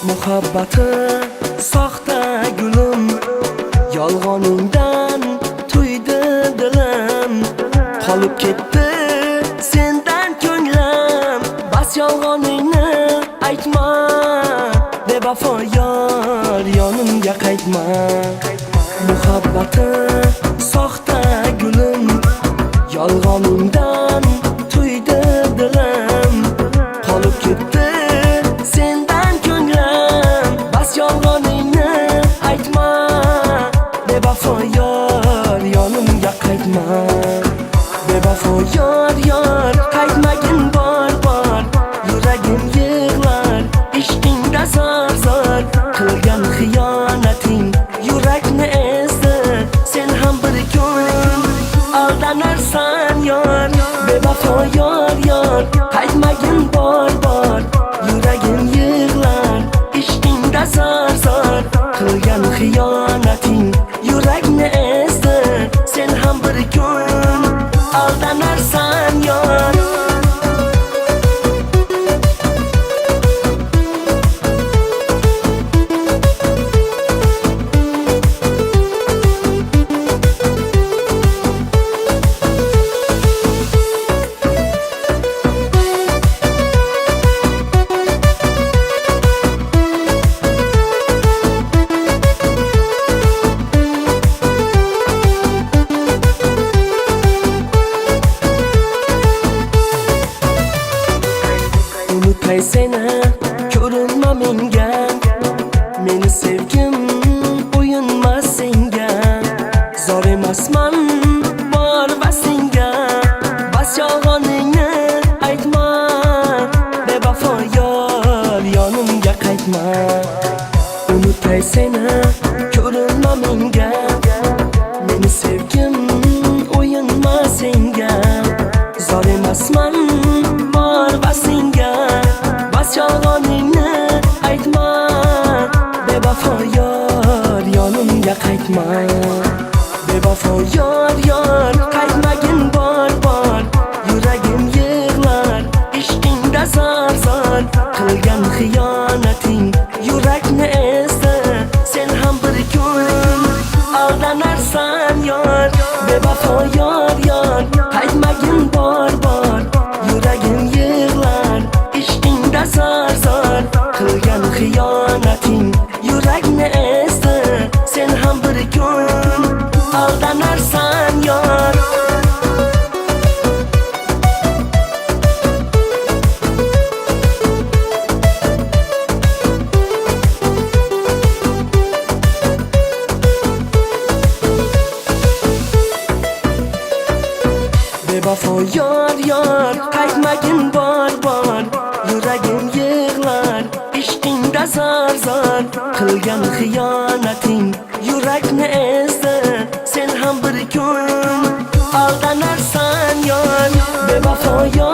Muhabbati soxta gulim, yolg'oningdan to'ydi dilim. Qolib ketdi sendan ko'nglim, bas yolg'oningni aytma. Bevafo yor, yonimga qaytma. Muhabbati soxta gulim, yolg'oningdan to'ydi dilim. Qolib ketdi sendan ko'nglim, bas yolg'oningni aytma. Bevafo yor, yonimga qaytma. Bevafo yor, qaytmagin bor. Yuragim yig'lar, ishqingda zor. Qilgan xiyonating yurakni ezdi. Sen ham bir kun aldanarsan yor. Bevafo yor, qaytmagin bor. Yuragim yig'lar, ishqingda zor. Qilgan xiyonating yurakni ezdi. Sen ham bir kun aldanarsan yor. Unutay seni ko'rinma menga, meni sevgim o'yinmas senga. Zor emasman bor va senga, bas yolg'oningni aytma. Bevafo yor, yonimga qaytma. Unutay seni ko'rinma menga, meni sevgim o'yinmas senga. Zor emasman bor va senga, bas yolg'oningni aytma. Bevafo yor, yonimga qaytma. Bevafo yor, qaytmagin bor. Yuragim yig'lar, ishqingda zor. Qilgan xiyonating yurakni ezdi. Sen ham bir kun aldanarsan yor. Bevafo yor, qaytmagin bor. Yuragim yig'lar, ishqingda zor. Qilgan xiyonating yurakni ezdi. Sen ham bir kun aldanarsan yor. Bevafo yor, qaytmagin bor. Yuragim yig'lar, ishqingda zor. Qilgan xiyonating yurakni ezdi. Sen ham bir kun aldanarsan yor. Bevafo yor.